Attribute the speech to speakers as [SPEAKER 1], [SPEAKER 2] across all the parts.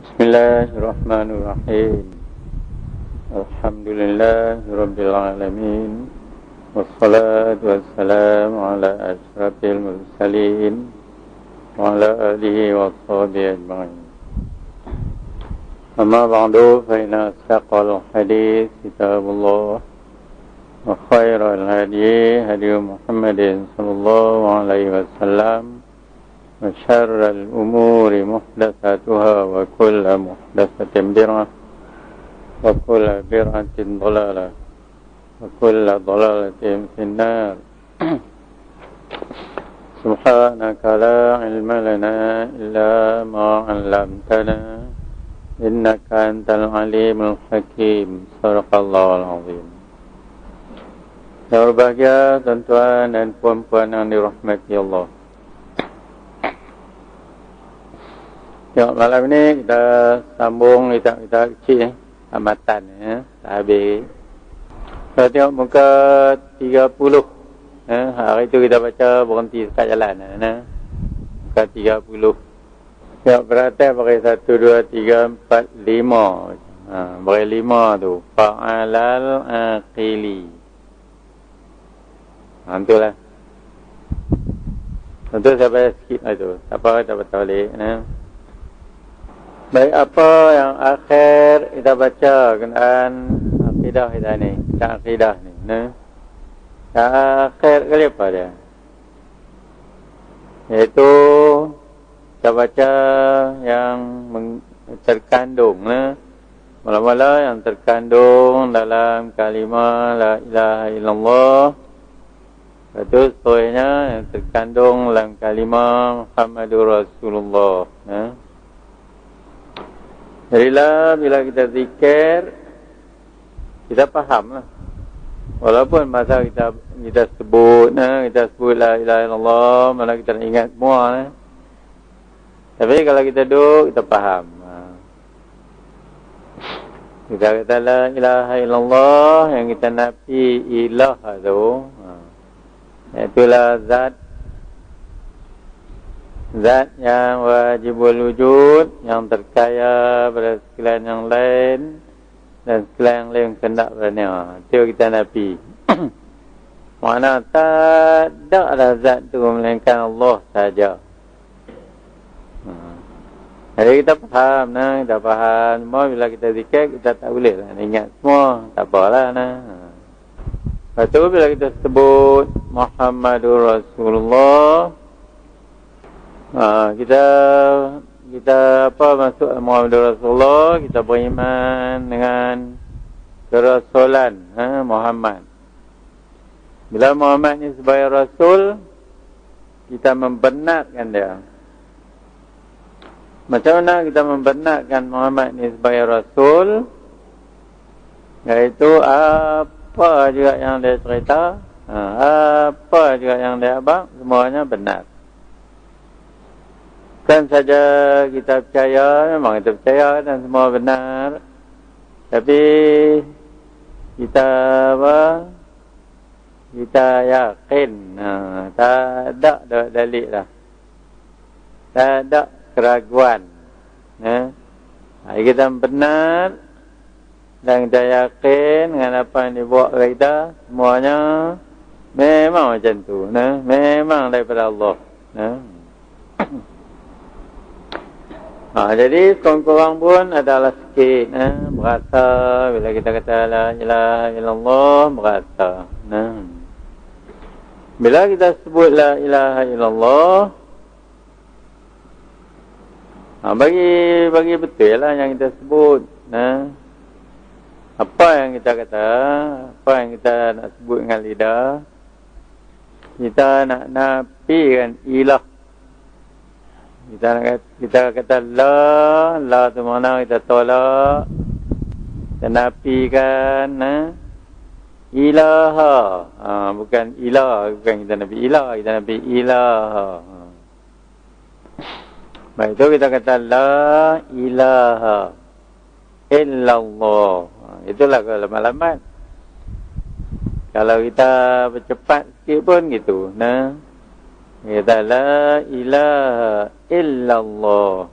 [SPEAKER 1] Bismillahirrahmanirrahim. Alhamdulillahirabbil alamin. Wassalatu wassalamu ala asyrafil mursalin wa ala alihi washabihi ajma'in. Amma ba'du fa inna asdaqal hadits kitabullah wa khairal hadi hadi Muhammadin sallallahu alaihi wasallam. وشر الأمور محدثاتها وكل محدثة بدعة وكل بدعة ضلالة وكل ضلالة في النار سبحانك لا علم لنا إلا ما علمتنا إنك أنت العليم الحكيم صدق الله العظيم. Yang berbahagia tuan-tuan dan puan-puan yang dirahmati Allah. Tengok malam ni kita sambung kita kecil amatan tak habis. Kita tengok muka 30. Hari tu kita baca berhenti dekat jalan muka 30. Tengok beratai bagi 1 2 3 4 5. Bagi 5 tu fa'alal aqili. Itulah. Tentu saya baca sikit lah tu. Tak apa kita baca balik. Baik, apa yang akhir kita baca kenaan akidah kita ni, tentang akidah ni. Yang akhir kali apa dia? Iaitu kita baca yang terkandung. Mula-mula yang terkandung dalam kalimah la ilaha illallah. Lepas seterusnya yang terkandung dalam kalimah Muhammadur Rasulullah. Jadilah bila kita zikir, kita faham lah. Walaupun masa kita sebut la ilaha illallah, malah kita nak ingat semua. Tapi kalau kita duduk, kita faham. Kita kata la ilaha illallah, yang kita nafi ilah tu, itulah Zat yang wajibul wujud, yang terkaya pada sekalian yang lain dan sekalian yang lain kendak berani. Itu kita nafi. Makna tak ada zat tu melainkan Allah saja. Jadi kita faham, kita faham semua. Bila kita zikir, kita tak boleh lah ingat semua. Tak apalah. Lepas tu bila kita sebut Muhammadur Rasulullah, kita apa masuk Muhammadur Rasulullah, kita beriman dengan kerasulan Muhammad. Bila Muhammad ni sebagai rasul, kita membenarkan dia. Macam mana kita membenarkan Muhammad ni sebagai rasul? Iaitu apa juga yang dia cerita, apa juga yang dia abang, semuanya benar. Bukan saja kita percaya, memang kita percaya dan semua benar. Tapi kita kita yakin. Tak ada dalil lah. Tak ada keraguan. Kita benar dan kita yakin dengan apa yang dibuat oleh kita, semuanya memang macam tu. Memang daripada Allah. Jadi kurang-kurang pun adalah sikit berasa bila kita kata la ilaha illallah, berasa. Bila kita sebut la ilaha illallah, bagi betul lah yang kita sebut. Apa yang kita kata, apa yang kita nak sebut dengan lidah, kita nak nafikan ilah. Kita kata la tu mana kita tolak, kita nafikan ilaha. Bukan ilah, bukan kita nafi ilah, kita nafi ilaha. Baik, itu kita kata la ilaha illallah. Itulah kelamat. Kalau kita bercepat sikit pun gitu. Kita la ilaha illallah.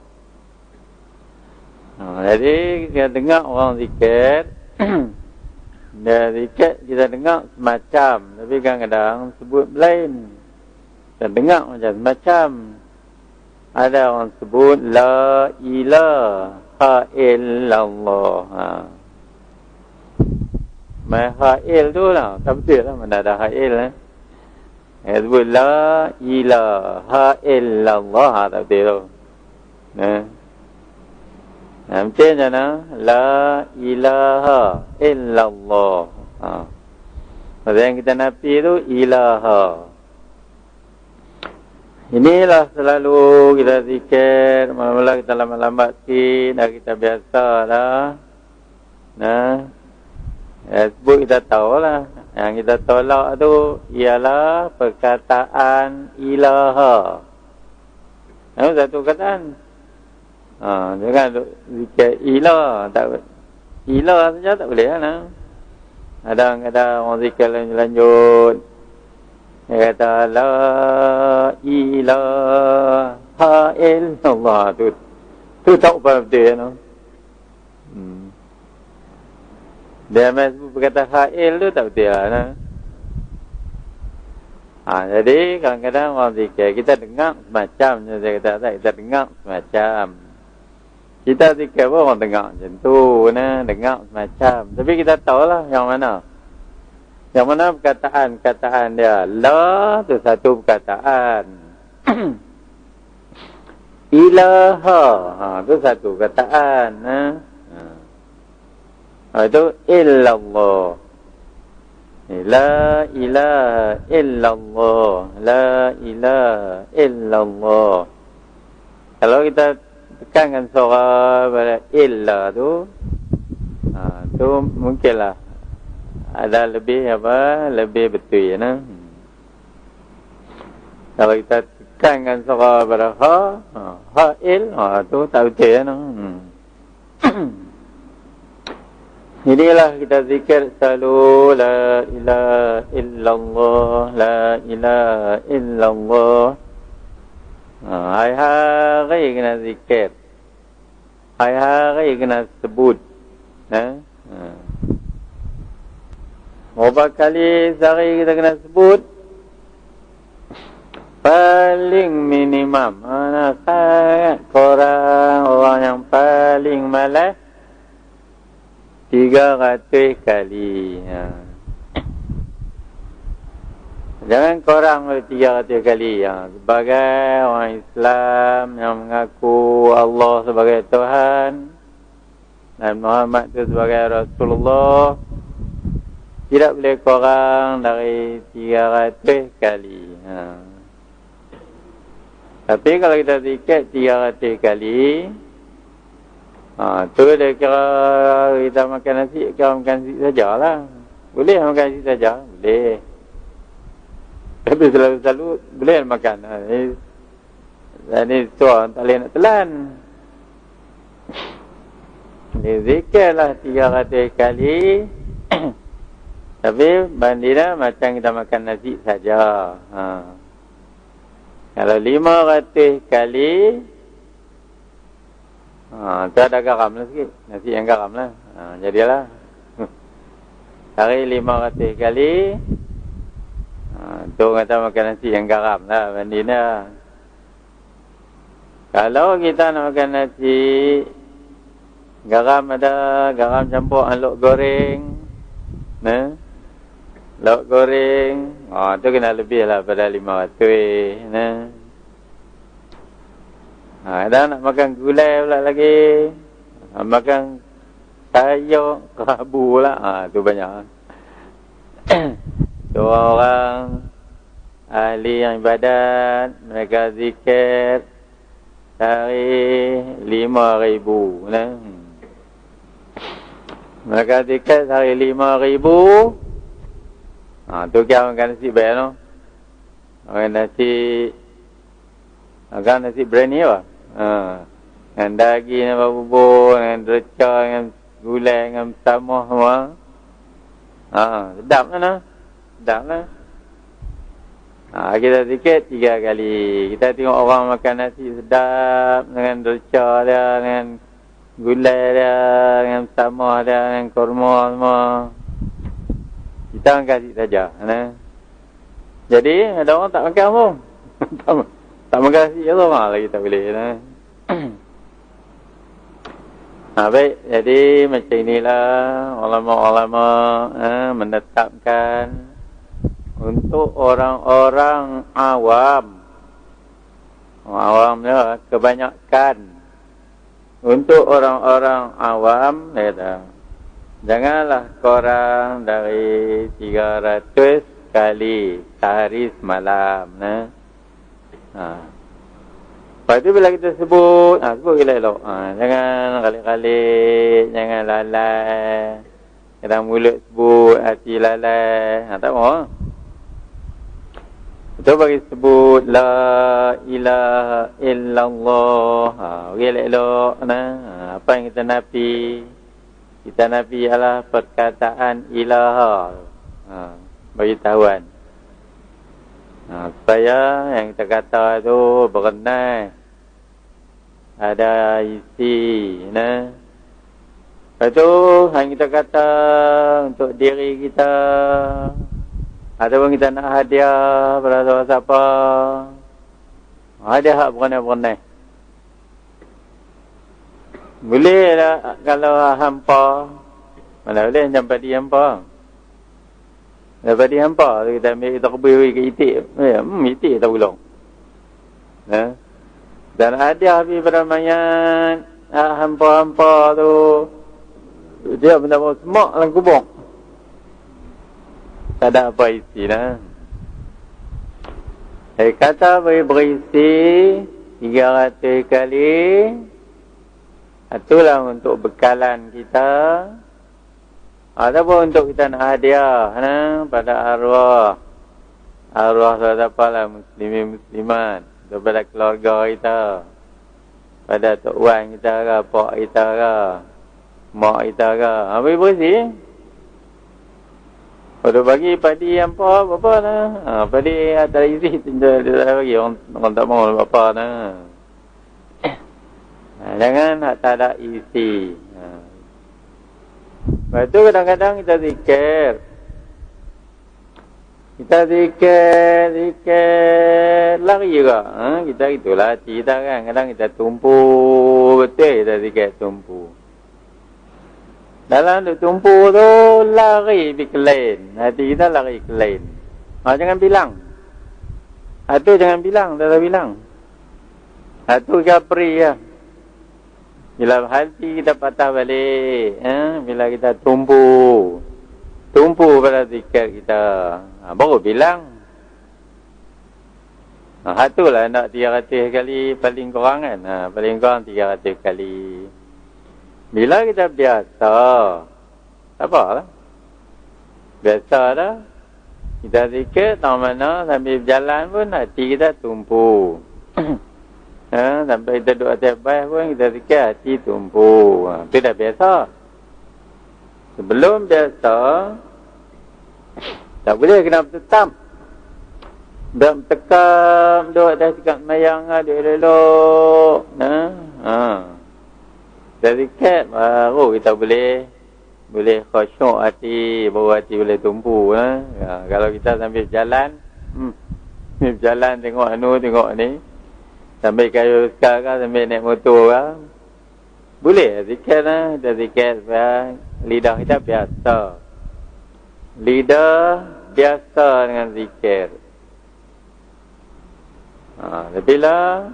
[SPEAKER 1] Jadi kita dengar orang zikir, dia zikir kita dengar semacam, tapi kadang-kadang sebut lain. Kita dengar macam semacam. Ada orang sebut la ilaha illallah. Mahail tu lah, tak betul lah, mana ada hail lah. Dia sebut la ilaha illallah, tak betul tu. Macam mana? La ilaha illallah. Maksudnya yang kita nafi tu ilaha. Inilah selalu kita zikir. Mula-mula kita lambat-lambat sikit. Dah kita biasa dah. Sebut kita tahu lah. Yang kita tolak tu ialah perkataan ilaha. Satu kataan. Jangan zikir ilah. Ilah saja tak boleh lah. Kadang-kadang orang zikir lanjut. Dia kata la ilaha illallah. Tu tak apa betul no? Dia masih berkata ha'il tu tak betul lah. Jadi kadang-kadang orang zikir kita dengar semacam, saya kata kita dengar semacam. Kita zikir pun orang dengar macam tu, dengar semacam. Tapi kita tahulah yang mana. Yang mana perkataan dia. La tu satu perkataan. Ilaha tu satu perkataan. Itu illallah. La ilaha illallah. La ilaha illallah. Kalau kita tekankan suara pada illa tu, tu mungkinlah ada lebih betul ya. Kalau kita tekankan suara pada ha il, tu tak betul ya. Inilah kita zikir selalu la ilaha illallah, la ilaha illallah. Hari-hari kena zikir. Hari-hari kena sebut. Berapa kali sehari kita kena sebut? Paling minimum. Sangat korang orang yang paling malas 300 kali. Jangan korang 300 kali. Sebagai orang Islam yang mengaku Allah sebagai Tuhan dan Muhammad itu sebagai Rasulullah, tidak boleh korang dari 300 kali. Tapi kalau kita zikir 300 kali, tu dia kira kita makan nasi, kira makan nasi sajalah. Boleh makan nasi saja? Boleh. Tapi selalu boleh makan. Ini suara tak boleh nak telan. Dia zikirlah 300 kali. Tapi bandinglah macam kita makan nasi saja. Kalau 500 kali, tu ada garam lah sikit. Nasi yang garam lah. Jadilah. Hari 500 kali, tu kata makan nasi yang garam lah bandinglah. Kalau kita nak makan nasi, garam ada, garam campur dengan lok goreng. Lauk goreng, tu kena lebih lah pada 500. Dan nak makan gulai pula lagi. Makan sayur, kerabu pula. Tu banyak. Tu orang ahli yang ibadat, mereka zikir sehari 5,000. Mereka zikir sehari 5,000. Tu kira makan nasi baik no. Makan nasi berani apa? Dengan daging, dengan bubur, dengan derca, dengan gulai, dengan tamah semua. Sedap lah. Sedap lah. Kita zikir 3 kali. Kita tengok orang makan nasi sedap dengan derca dia, dengan gulai dia, dengan sama dia, dengan kurma semua. Kita akan kasih saja. Jadi, ada orang tak makan pun. tak makan nasi orang lagi tak boleh. Baik, jadi macam inilah ulama-ulama menetapkan untuk orang-orang awam. Awam dia kebanyakan. Untuk orang-orang awam, janganlah korang dari 300 kali sehari semalam. Lepas tu bila kita sebut, sebut elok-elok. Jangan kali-kali, jangan lalai. Kadang mulut sebut, hati lalai. Tak mahu. Itu bagi sebut La ilaha illallah. Elok-elok. Apa yang kita nafi? Kita nafi ialah perkataan ilaha. Bagi tahuan. Supaya yang kita kata itu berenai. Ada isi. Lepas tu yang kita kata untuk diri kita. Ataupun kita nak hadiah pada siapa. Hadiah hak berenai-berenai. Boleh lah kalau hampa. Mana boleh sampai di hampa. Lepas di hampa kita ambil kita kebiri ke itik. Itik tak pulang. Dan hadiah habis pada mayat. Hampa-hampa tu. Dia benda bawa semak dalam kubur. Tak ada apa isi lah. Kata berisi 300 kali. Itulah untuk bekalan kita. Ataupun untuk kita nak hadiah pada arwah. Arwah siapa-siapa muslimin muslimat. Kepada keluarga kita. Pada tok wan kita ke, pak kita ke, mak kita ke. Berisi. Kalau bagi padi apa lah. Padi ada isi dia tak bagi orang tak mahu apa lah. Jangan tak ada isi. Lepas tu kadang-kadang kita zikir. Kita zikir lari juga. Kita itulah hati kita kan. Kadang kita tumpu betul kita zikir tumpu. Dalam duk tumpu tu lari pergi kelain. Hati kita lari kelain. Jangan bilang. Itu jangan bilang, tak bilang. Itu kapri lah. Bila hati kita patah balik, bila kita tumpu pada zikir kita, baru bilang. Itulah nak 300 kali paling kurang kan. Paling kurang 300 kali. Bila kita biasa, tak apa lah. Biasa dah. Kita zikir, tahu mana, sambil berjalan pun hati kita tumpu. Sampai kita duduk atas baik pun, kita zikir hati tumpu. Itu dah biasa. Sebelum biasa, tak boleh kena bertetap. Bertekam, duduk atas sikap mayang, duduk elok. Dari kat baru kita boleh khusyuk hati, baru hati boleh tumpu. Kalau kita sambil jalan, berjalan tengok tengok ni, sambil kayu sekarang, sambil naik motor lah, boleh zikir lah. Kita zikir supaya lidah kita biasa. Lidah biasa dengan zikir. Bila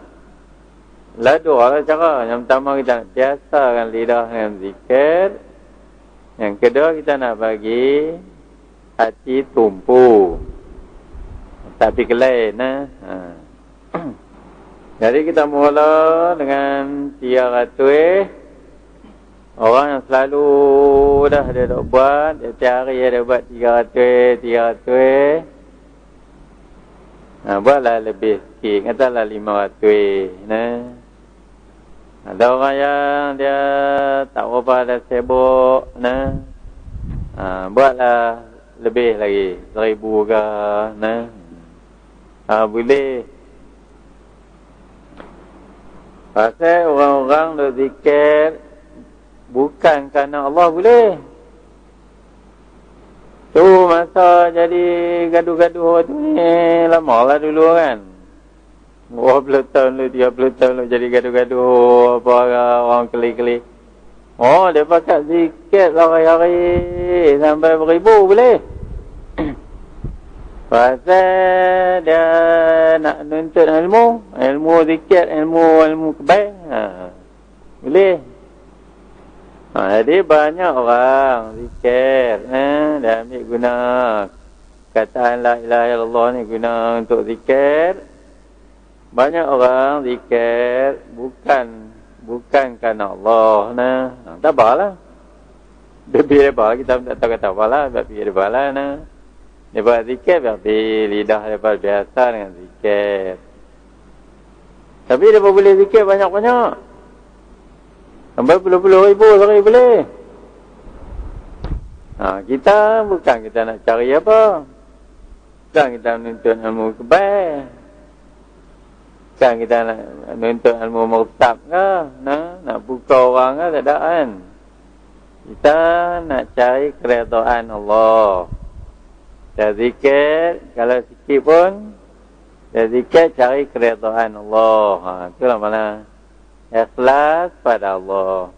[SPEAKER 1] dua lah cara. Yang pertama kita nak biasakan lidah dengan zikir. Yang kedua kita nak bagi hati tumpu. Tapi kelain. Jadi kita mula dengan 300. Orang yang selalu dah dia dah buat. Setiap hari dia buat 300. Buatlah lebih sikit. Katalah 500. Ada orang yang dia tak berapa ada sibuk. Buatlah lebih lagi. 1000 ke. Boleh. Pasal orang-orang duk zikir bukan kerana Allah boleh. Tu masa jadi gaduh-gaduh tu ni lama lah dulu kan. 20 tahun lu, 30 tahun lu jadi gaduh-gaduh apa orang keli-keli. Oh, dia pakai zikir hari-hari sampai beribu boleh. Pasal dia nak nuntut ilmu zikir, ilmu kebaik. Boleh. Jadi banyak orang zikir, dia ambil guna kataan la ilaha illallah ni guna untuk zikir. Banyak orang zikir bukan kerana Allah tak apalah. Dia biar kita tak tahu kata apalah, biar lah dia buat zikir berarti lidah dia biasa dengan zikir. Tapi dia boleh zikir banyak-banyak. Sampai puluh-puluh ribu sehari boleh. Kita bukan kita nak cari apa. Bukan kita menuntut ilmu kebaik. Bukan kita nak menuntut ilmu murtab ke. Nak buka orang ke, tak ada kan. Kita nak cari keredaan Allah. Dia zikir, kalau sikit pun dia zikir cari keredaan Allah. Itulah mana ikhlas pada Allah.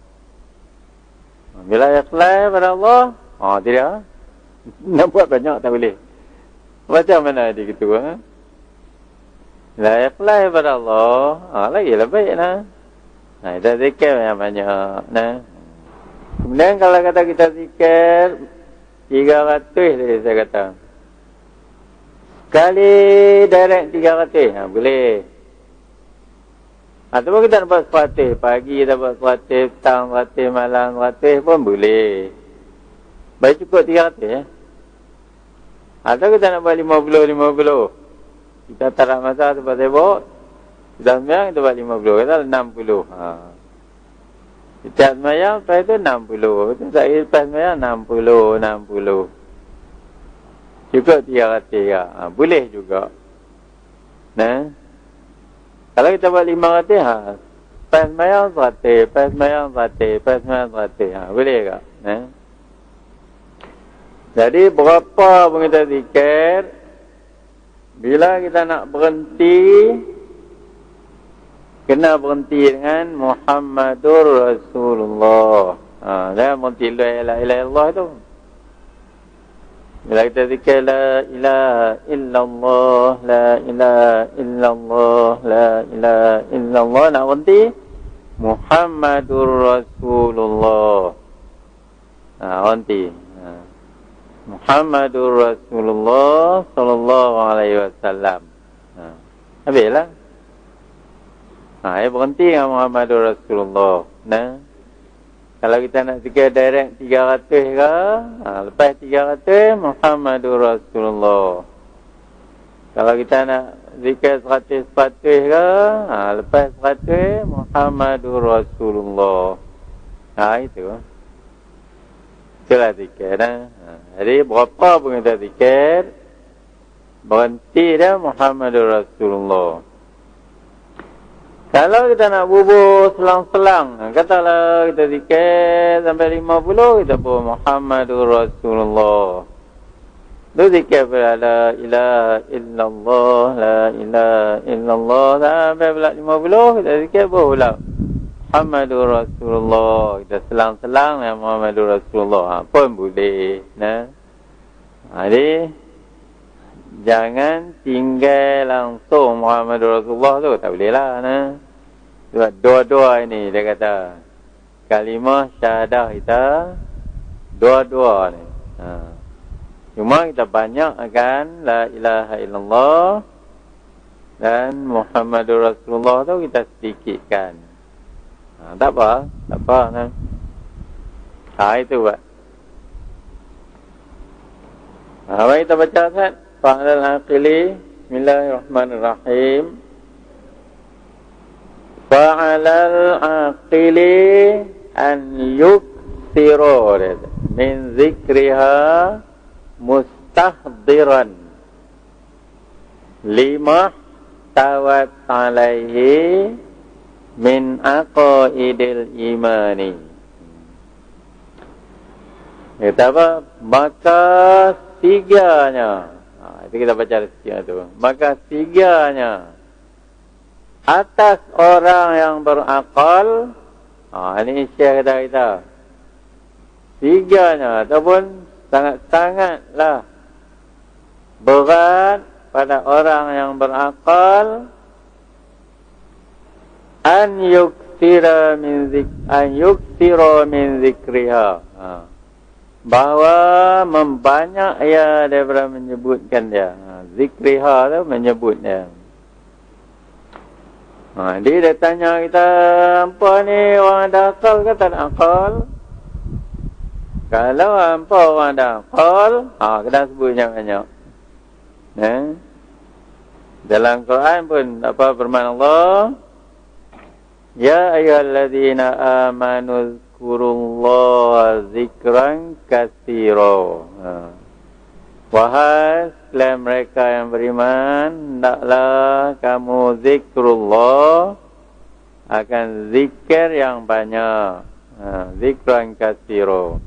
[SPEAKER 1] Bila ikhlas pada Allah, tidak nak buat banyak tak boleh. Macam mana dia gitu Bila ikhlas pada Allah, lagi lebih kita zikir banyak. Kemudian kalau kata kita zikir 300 tadi saya kata. Kali direct 300 boleh. Ataupun kita dapat 100 pagi, dapat 100 petang, 100 malam, 100 pun boleh. Baik cukup 300 Atau kita nak buat 50. Kita tak nak masa tempat sibuk. Kita sembahyang kita buat 50, kita 60. Kita sembahyang lepas itu 60. Kita tak kira lepas sembahyang 60. Cukup 300 ya. Boleh juga. Kalau kita buat 500, lepas sembahyang 100, lepas sembahyang 100, lepas sembahyang 100. Boleh tak? Jadi berapa pun kita zikir, bila kita nak berhenti, kena berhenti dengan Muhammadur Rasulullah. Jangan berhenti la ilaha illallah tu. Bila kita zikir la ilaha illallah, la ilaha illallah, la ilaha illallah, nak berhenti Muhammadur Rasulullah. Berhenti. Muhammadur Rasulullah sallallahu alaihi wasallam. Habislah. Berhenti dengan Muhammadur Rasulullah. Kalau kita nak zikir direct 300 ke, lepas 300 Muhammadur Rasulullah. Kalau kita nak zikir 100 ke, lepas 100 Muhammadur Rasulullah. Itu. Itulah zikir. Jadi berapa pun kita zikir, berhenti dah Muhammadur Rasulullah. Kalau kita nak bubur selang-selang, katalah kita zikir sampai 50, kita buat Muhammadur Rasulullah. Itu zikir pada la ilaha illallah, la ilaha illallah. Sampai pula 50, kita zikir pula Muhammadur Rasulullah. Kita selang-selang dengan Muhammadur Rasulullah. Pun boleh. Jadi, jangan tinggal langsung Muhammadur Rasulullah tu. Tak boleh lah. Sebab dua-dua ini dia kata. Kalimah syahadah kita. Dua-dua ni. Cuma kita banyak akan la ilaha illallah. Dan Muhammadur Rasulullah tu kita sedikitkan. Tak apa. Tak apa. Itu buat. Mari kita baca Ustaz. Fa'alal aqili. Bismillahirrahmanirrahim. Fa'alal aqili an yuksiru min zikriha mustahdiran lima tawat alaihi min aqaidil imani. Kata apa? Maka tiganya. Itu kita baca sekian tu. Maka tiganya atas orang yang berakal. Ini Syekh kata kita. Tiganya ataupun sangat-sangatlah berat pada orang yang berakal an yuktira min zikriha. Bahawa membanyak ia daripada menyebutkan dia. Zikriha tu menyebut dia. Dia tanya kita, apa ni orang ada akal ke tak ada akal? Kalau apa orang ada akal, kita sebutnya banyak. Dalam Quran pun apa firman Allah, ya ayyuhalladzina amanu zkurullaha zikran katsira. Wahai sekalian mereka yang beriman, hendaklah kamu zikrullah, akan zikir yang banyak. Zikran katsira.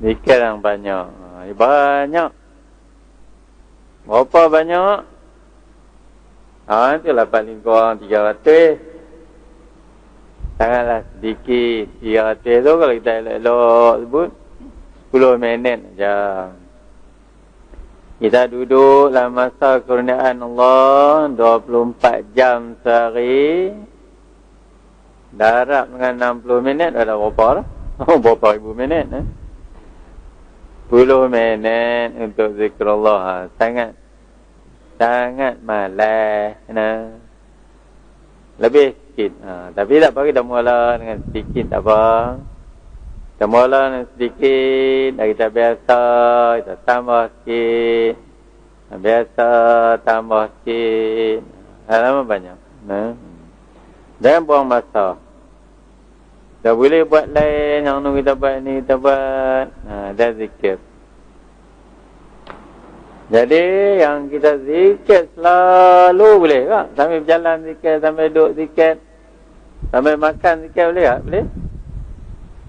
[SPEAKER 1] Zikir yang banyak. Banyak. Berapa banyak? Itulah paling kurang 300. Janganlah sedikit. 300 tu kalau kita elok-elok sebut 10 minit saja. Kita duduk dalam masa kurniaan Allah 24 jam sehari. Darab dengan 60 minit ada berapa lah? Berapa ribu minit 10 minit untuk zikrullah. Sangat malas. Lebih sikit. Tapi tak apa, kita mula dengan sedikit tak apa. Kita mula dengan sedikit, dah kita biasa, kita tambah sikit. Biasa, tambah sikit. Lama banyak. Jangan buang masa. Dah boleh buat lain, yang nu kita buat ni, kita buat. Dah zikir. Jadi, yang kita zikir selalu boleh tak? Sambil berjalan zikir, sambil duduk zikir. Sambil makan zikir boleh tak? Boleh?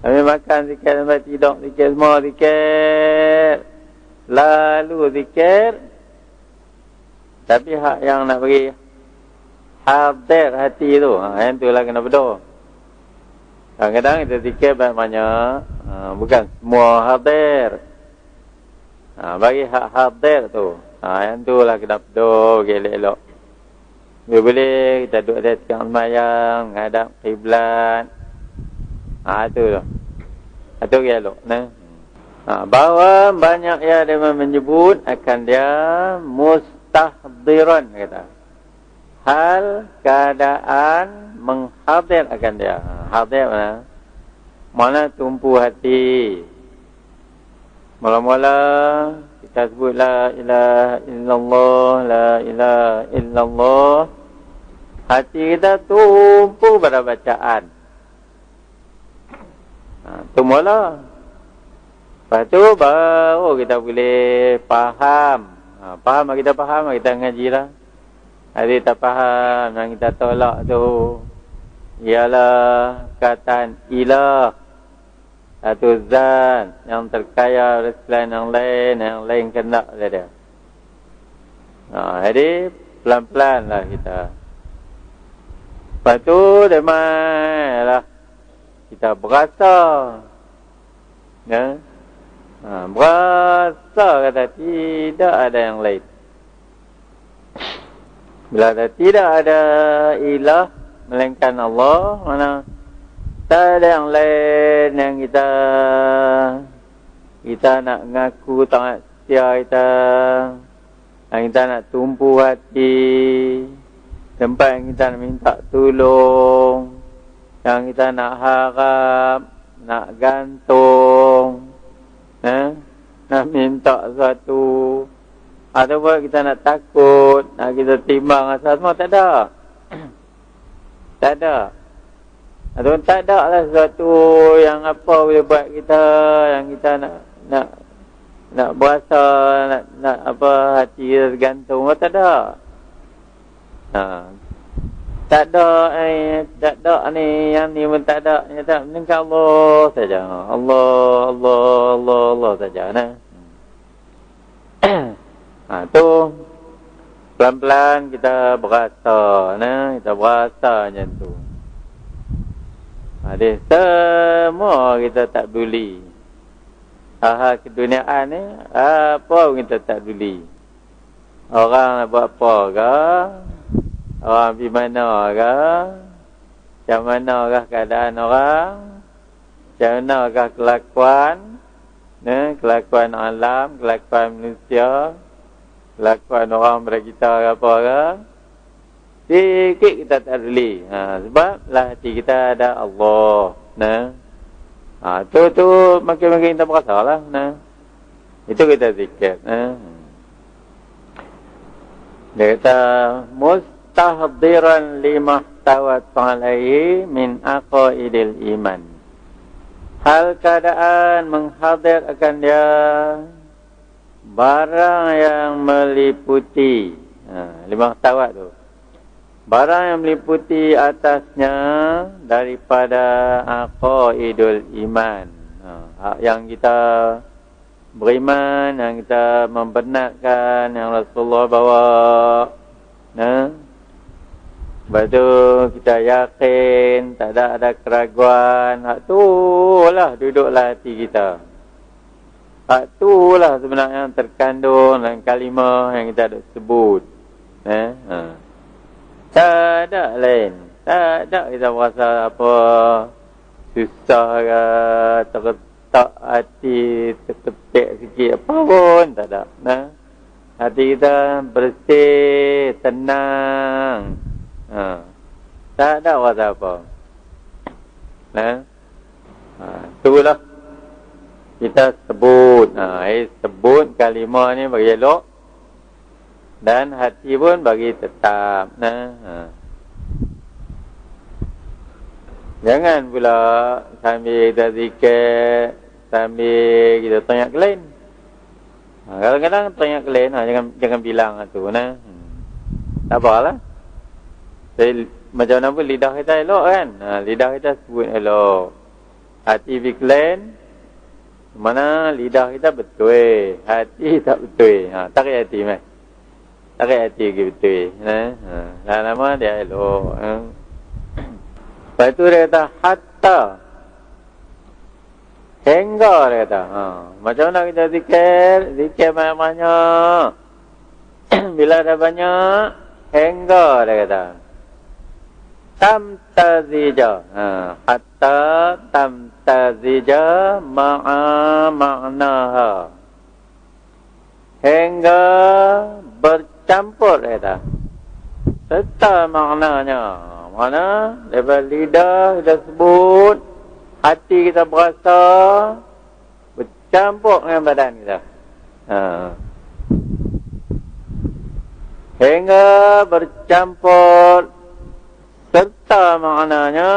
[SPEAKER 1] Sambil makan zikir, sambil tidur zikir, semua zikir. Lalu zikir. Tapi hak yang nak bagi hadir hati tu, yang tu lah kena berdoa. Kadang-kadang kita zikir banyak-banyak, bukan semua hadir. Bagi hak hadir tu, yang tu lah kena berdoa, bagi elok-elok. Boleh kita duduk di tengah sembahyang, menghadap kiblat. Itu lah. Itu elok. Bahawa banyak ya dia menyebut akan dia mustahdiran, kata. Hal keadaan menghadir akan dia. Hadir mana? Mana tumpu hati. Mula-mula kita sebut la ilaha illallah, la ilaha illallah. Hati kita tumpu pada bacaan. Itu mula. Lepas tu baru kita boleh faham. Faham, kita faham, kita ngaji lah. Hari tak faham yang kita tolak tu ialah kataan ilah atau zat yang terkaya selain yang lain kena oleh dia. Jadi pelan-pelan lah kita. Lepas tu lah kita berasa, berasa kata tidak ada yang lain. Bila ada tidak ada ilah melainkan Allah, mana tak ada yang lain yang kita nak ngaku taat setia kita, yang kita nak tumpu hati, tempat yang kita nak minta tolong, yang kita nak harap, nak gantung, nak minta sesuatu, ataupun kita nak takut, nak kita timbang asal semua, tak ada. Tak ada. Ataupun tak ada lah sesuatu yang apa boleh buat kita, yang kita nak berasa, nak apa hati kita tergantung, tak ada. Tak ada ni, yang ni pun tak ada. Ya tak, meningkat Allah saja. Allah saja. Nah. Tu pelan-pelan kita berasa, nah, kita berasa macam tu. Jadi semua kita tak peduli. Hal-hal keduniaan ni, apa pun kita tak peduli. Orang nak buat apa ke? Orang pergi mana ke? Macam manakah keadaan orang? Macam manakah kelakuan? Kelakuan alam, kelakuan manusia, kelakuan orang pada kita ke apa ke? Sikit kita tak peduli. Sebab lah hati kita ada Allah. Tu makin-makin kita berasa lah. Itu kita zikir. Dia kata, mustahdiran limahtawat alaihi min aqaidil iman. Hal keadaan menghadir akan dia barang yang meliputi. Limahtawat tu. Barang yang meliputi atasnya daripada aqaidul iman. Yang kita beriman, yang kita membenarkan yang Rasulullah bawa. Lepas tu kita yakin, tak ada keraguan. Hak tu lah duduklah hati kita. Hak tu lah sebenarnya yang terkandung dalam kalimah yang kita ada sebut. Tak ada lain. Tak ada kita rasa apa susah ke, terletak hati, terketik sikit, apa pun tak ada. Hati kita bersih, tenang. Tak ada rasa apa. Itulah kita sebut. Sebut kalimah ni bagi elok. Dan hati pun bagi tetap. Jangan pula sambil kita zikir, sambil kita tanya ke lain. Kadang-kadang tanya ke lain, jangan bilang tu. Tak apalah. Macam mana pun lidah kita elok kan. Lidah kita sebut elok. Hati fiklen, mana lidah kita betul, hati tak betul. Tarik hati meh. Tarik hati ke betul. Lama-lama dia elok. Lepas tu dia kata hatta. Hingga dia kata. Macam mana kita zikir? Zikir banyak-banyak. Bila dah banyak, hingga dia kata. Tamtazija. Hatta tamtazija ma'a ma'naha. Hingga bercampur kata. Serta maknanya. Mana? Daripada lidah kita sebut, hati kita berasa, bercampur dengan badan kita. Hingga bercampur serta maknanya.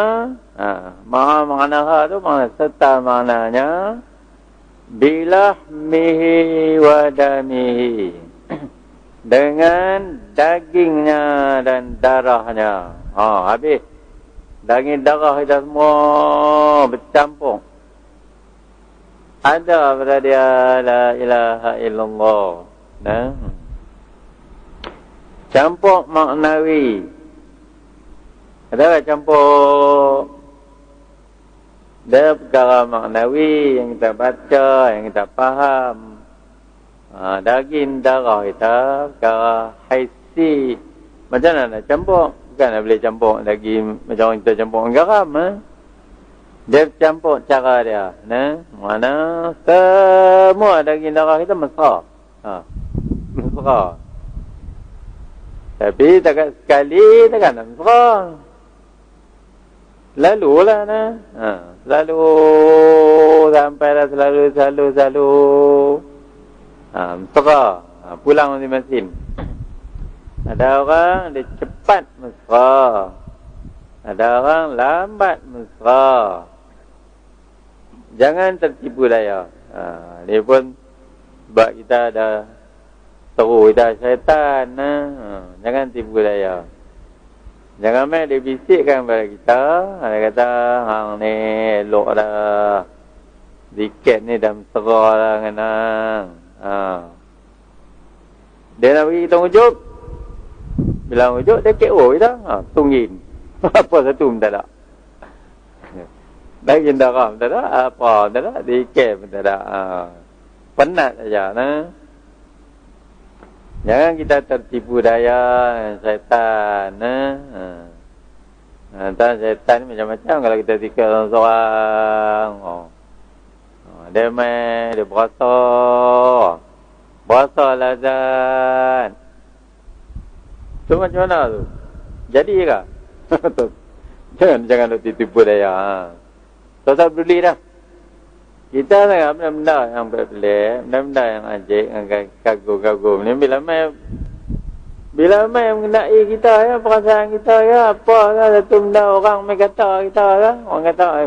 [SPEAKER 1] Maha maknaha tu makna serta maknanya. Bilahmihi wa damihi. Dengan dagingnya dan darahnya. Habis. Daging darah kita semua bercampur. Ada pada dia la ilaha illallah. Campur maknawi. Ada campur. Dia perkara maknawi yang kita baca, yang kita faham. Daging darah kita perkara haisi. Macam mana nak campur? Bukan nak boleh campur daging macam orang kita campur garam. Dia campur cara dia. Mana semua daging darah kita mesra. Mesra. Tapi takkan sekali takkan nak mesra. Lalulah selalu sampai dah selalu mesra. Pulang masing-masing. Ada orang dia cepat mesra. Ada orang lambat mesra. Jangan tertipu daya. Dia pun sebab kita ada seru kita syaitan. Jangan tipu daya. Jangan main dia bisikkan kepada kita. Dia kata, hang ni elok dah. Zikir ni dah mesra lah kenang. Dia nak bagi kita ujuk. Bila ujuk, dia KO kita. Tunggin. Apa satu pun tak ada. Lagi darah pun tak ada. Apa pun tak ada. Zikir pun tak ada. Penat saja. Jangan kita tertipu daya syaitan. Entah syaitan ni macam-macam. Kalau kita zikir seorang-seorang. Dia main, dia berasa lazat. Tu macam mana tu? Jadi ke? Jangan tertipu daya. Tak peduli dah. Kita tengok benda-benda yang pelik, benda-benda yang ajik, yang kagum-kagum ni. Bila main mengenai kita ya, perasaan kita ya, apa lah satu benda orang main kata kita lah. Orang kata,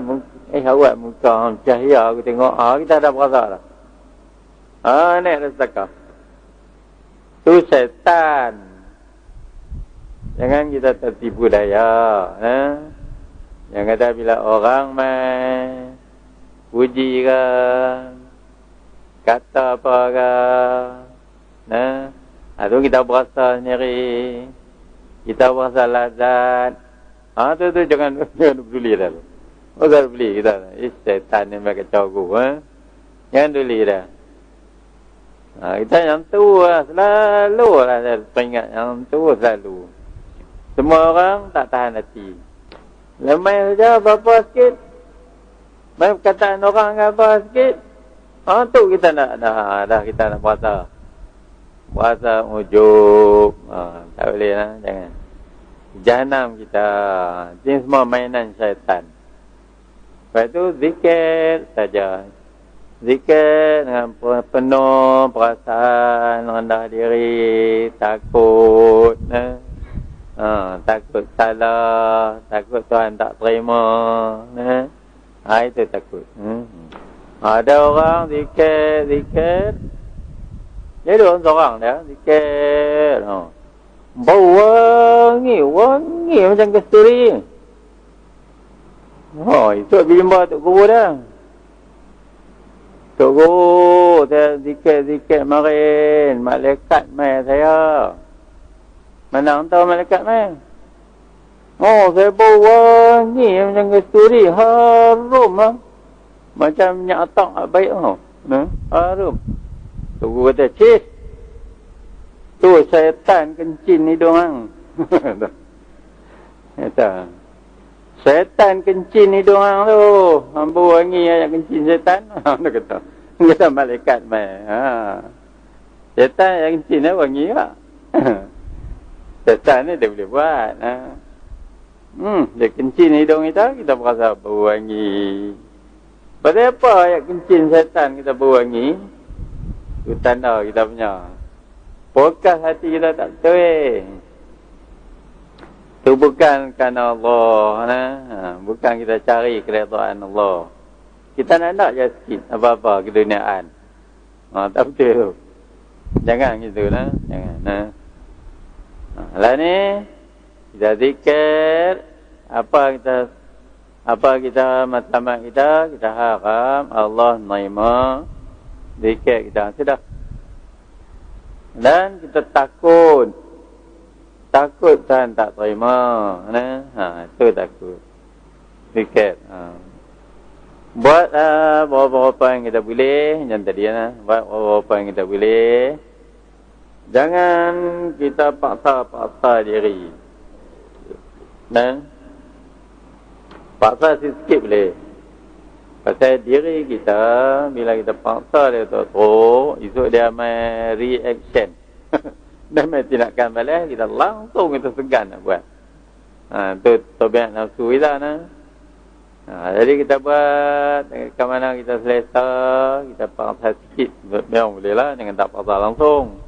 [SPEAKER 1] awak muka cahaya aku tengok, kita dah perasa dah. Ni ada sedekah. Tu syaitan. Jangan kita tertipu daya. Yang kata bila orang main puji ke, kata apa ke, itu kita berasa sendiri, kita berasa lazat. Tu jangan peduli dah. Jangan peduli kita. Syaitan ni main kacau aku. Jangan peduli dah. Kita yang tu lah, selalu lah saya ingat yang tu selalu. Semua orang tak tahan hati. Lemai saja apa-apa sikit. Main perkataan orang apa sikit. Tu kita nak dah kita nak puasa. Puasa ujub. Tak boleh lah, jangan. Jahanam kita. Ini semua mainan syaitan. Lepas tu zikir saja. Zikir dengan penuh perasaan, rendah diri, takut. Takut salah, takut Tuhan tak terima. Itu takut. Ada orang zikir. Dia ada seorang dia zikir. Bau wangi macam kasturi. Itu bimbang Tok Guru dah. Tok Guru, saya zikir marin. Malaikat mai saya. Mana tahu malaikat mai? Saya bau wangi macam kasturi. Harum lah. Macam minyak atak baik tau. Harum. Tok Guru kata, Cis. Tu syaitan kencing hidung hang. Kata. Syaitan kencing hidung hang tu. Bau wangi ayat kencing syaitan. Dia kata. Kata malaikat mai. Syaitan yang kencing dia wangi tak? Syaitan ni dia boleh buat. Dia kencing hidung kita berasa bau wangi. Pasal apa ayat kencing syaitan kita bau wangi? Itu tanda kita punya fokus hati kita tak betul. Itu bukan kerana Allah. Bukan kita cari keredaan Allah. Kita nak je sikit apa-apa keduniaan. Tak betul. Jangan gitu lah. Jangan. Lah ni kita zikir apa kita matlamat kita harap Allah naima zikir kita sudah. Dan kita takut Tuhan tak terima. Itu takut zikir. Buat beberapa yang kita boleh. Macam tadi buat beberapa yang kita boleh. Jangan kita paksa diri. Paksa sikit boleh. Pasal diri kita, bila kita paksa dia teruk, esok dia main reaction. Dia main tindakan balik, kita langsung kita segan nak buat. Itu tabiat nafsu kita. Jadi kita buat, ke mana kita selesa, kita paksa sikit. Memang boleh lah, jangan tak paksa langsung.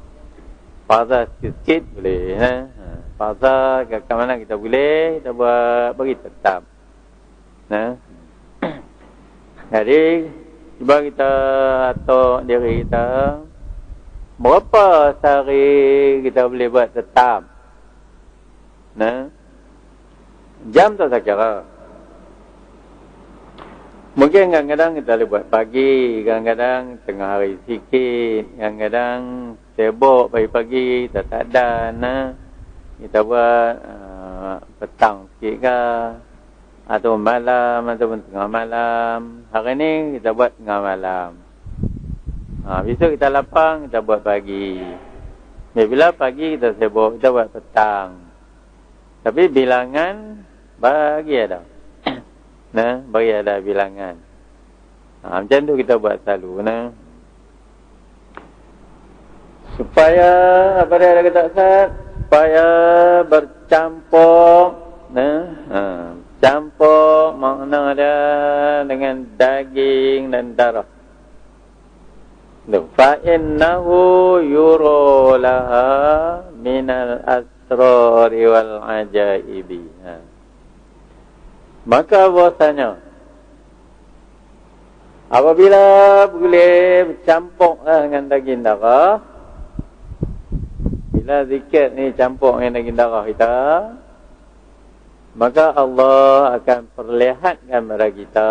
[SPEAKER 1] Paksa sikit boleh. Paksa ke mana kita boleh, kita buat, bagi tetap. Jadi, cuba kita atur diri kita. Berapa sehari kita boleh buat tetap? Jam tak kira. Mungkin kadang-kadang kita boleh buat pagi, kadang-kadang tengah hari sikit, kadang-kadang sibuk pagi-pagi, tak ada, kita buat petang sikit ke, atau malam, ataupun tengah malam. Hari ni kita buat tengah malam. Besok kita lapang, kita buat pagi. Bila pagi kita sibuk, kita buat petang. Tapi bilangan bagi ada. Bagi ada bilangan. Macam tu kita buat selalu. Supaya, apa dia ada kata Ustaz? Supaya bercampur. Campur makna dia dengan daging dan darah. Fa'innahu yurulaha minal asrari wal ajaibi. Maka bahasanya apabila boleh bercampur dengan daging darah, bila zikir ni campur dengan daging darah kita, maka Allah akan perlihatkan kepada kita.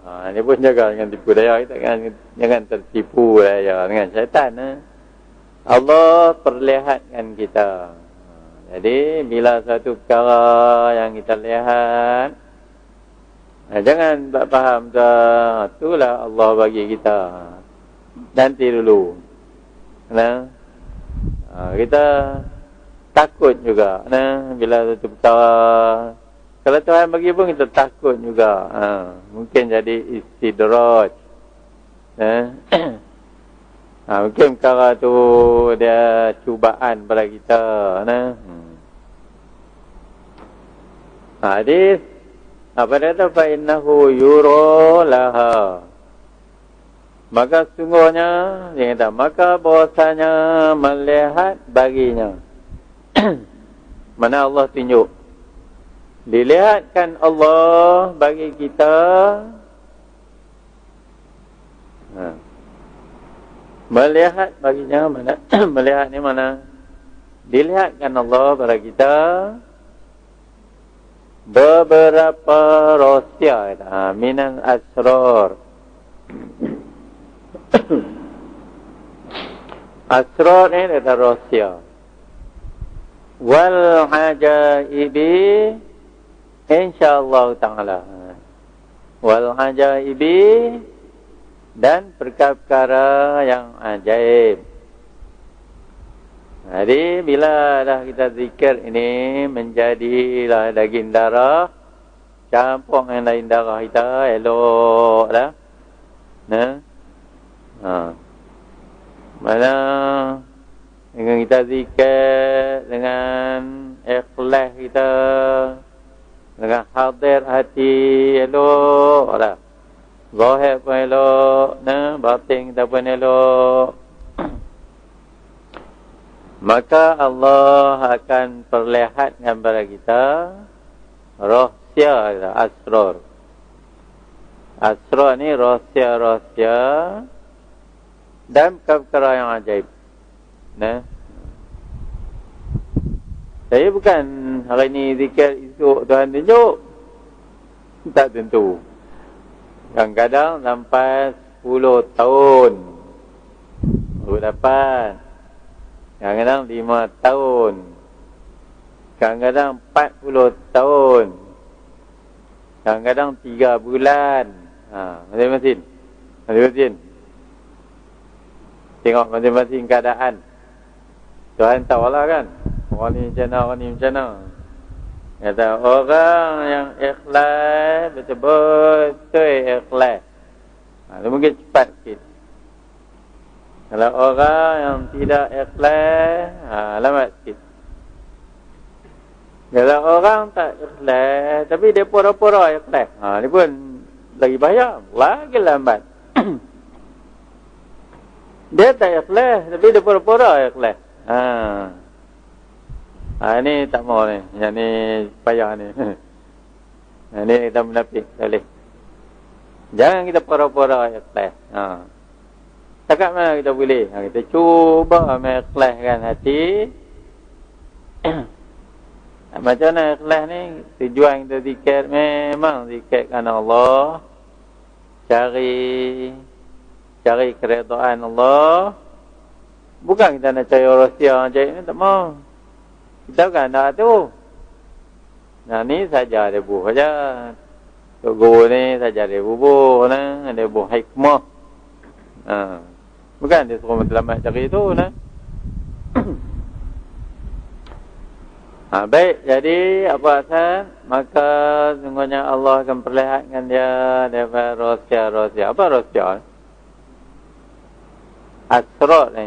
[SPEAKER 1] Ini pun jaga dengan tipu daya kita, jangan tertipu daya dengan syaitan. Allah perlihatkan kita. Jadi bila satu perkara yang kita lihat, jangan tak faham itulah Allah bagi kita. Nanti dulu. Kita takut juga. Bila satu perkara, kalau Tuhan bagi pun kita takut juga. Mungkin jadi istidraj. Mungkin perkara tu dia cubaan pada kita. Hadis apa dia kata? Fa innahu yurulaha. Maka sungguhnya dia kata, maka bahasanya melihat baginya. Mana Allah tunjuk, dilihatkan Allah bagi kita. Melihat baginya mana? Melihat ni mana? Dilihatkan Allah pada kita beberapa rahsia, minan asrar. Asrar ni adalah rahsia. Wal ajaibi, insyaallah ta'ala. Wal ajaibi, dan perkara-perkara yang ajaib. Jadi bila dah kita zikir ini menjadilah daging darah, campur dengan daging darah kita, elok dah. Mana dengan kita zikir dengan ikhlas kita, dengan hadir hati, elok dah. Zahir pun elok, batin kita pun elok. Maka Allah akan perlihatkan kepada kita rahsia, asrar. Asrar ni rahsia-rahsia dan perkara yang ajaib. Saya bukan hari ni zikir, esok Tuhan tunjuk. Tak tentu. Kadang-kadang sampai 10 tahun baru dapat. Kadang-kadang 5 tahun. Kadang-kadang 40 tahun. Kadang-kadang 3 bulan. Masing-masing. Tengok masing-masing keadaan. Tuhan tahulah kan. Orang ni macam mana. Kata orang yang ikhlas, betul-betul ikhlas. Itu mungkin cepat sikit. Kalau orang yang tidak ikhlas, lambat sikit. Kalau orang tak ikhlas, tapi dia pura-pura ikhlas, dia pun lagi bahaya, lagi lambat. Dia tak ikhlas, tapi dia pura-pura ikhlas. Ini tak mau ni. Yang ni payah ni. Ini kita munafik. Boleh. Jangan kita pura-pura ikhlas. Takat mana kita boleh? Kita cuba mengikhlaskan hati. Macam mana ikhlas ni? Tujuan kita zikir memang zikir kerana Allah. Cari keredaan Allah. Bukan kita nak cari rahsia cari ni, tak mau. Kita bukan nak tu. Nah ni saja dia buh saja. Tok guru ni saja dia bubuh nah, dia buh hikmah. Bukan dia suruh matlamat cari tu nah. Baik, jadi apa asal? Maka sungguhnya Allah akan perlihatkan dia daripada rahsia-rahsia. Apa rahsia? Asrar ni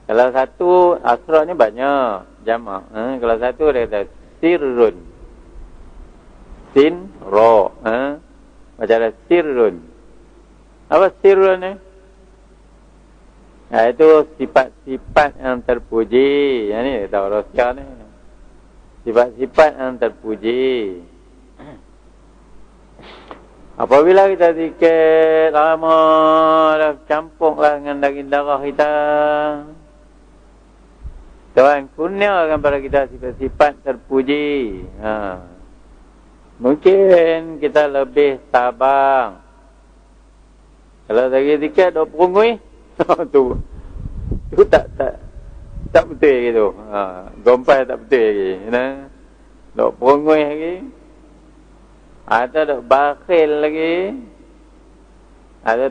[SPEAKER 1] Kalau satu, asrar ni banyak jamak. Kalau satu dia kata sirrun. Sin, ra. Macam ada sirrun. Apa sirrun ni? Itu sifat-sifat yang terpuji. Yang ni dia tahu rahsia ni. Sifat-sifat yang terpuji. Apabila kita zikir lama dah campurlah dengan daging darah kita, Tuhan kurniakan pada kita sifat-sifat terpuji. Mungkin kita lebih sabar. Kalau lagi zikir dok perungui, tu tak betul gitu. Gompai tak betul lagi. Dok perungui lagi. Ada dok bakhil lagi. Ada